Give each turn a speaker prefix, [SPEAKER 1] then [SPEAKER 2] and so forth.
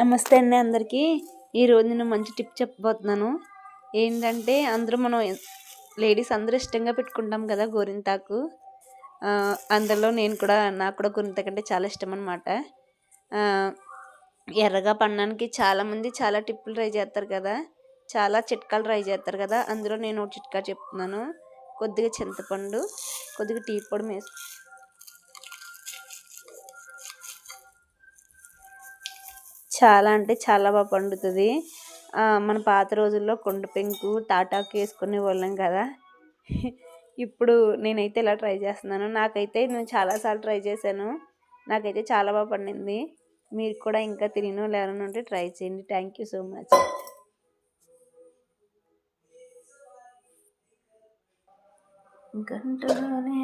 [SPEAKER 1] నమస్తే అండి అందరికీ. ఈరోజు నేను మంచి టిప్ చెప్పబోతున్నాను. ఏంటంటే మనం లేడీస్ అందరూ ఇష్టంగా పెట్టుకుంటాం కదా గోరింటాకు. అందులో నాకు కూడా గోరింటాకు అంటే చాలా ఇష్టం అనమాట. ఎర్రగా పడడానికి చాలామంది చాలా టిప్పులు ట్రై చేస్తారు కదా, చాలా చిట్కాలు ట్రై చేస్తారు కదా. అందులో నేను ఒక చిట్కా చెప్తున్నాను. కొద్దిగా చింతపండు, కొద్దిగా టీ పొడి చాలా అంటే చాలా బాగా పండుతుంది. మన పాత రోజుల్లో కొండ పెంకు తాటాకు వేసుకునే వాళ్ళం కదా. ఇప్పుడు నేనైతే ఇలా ట్రై చేస్తున్నాను. నేను చాలాసార్లు ట్రై చేశాను. నాకైతే చాలా బాగా పండింది. మీరు కూడా ఇంకా తినను ఎవరైనా ఉంటే ట్రై చేయండి. Thank you so much. గంటలోనే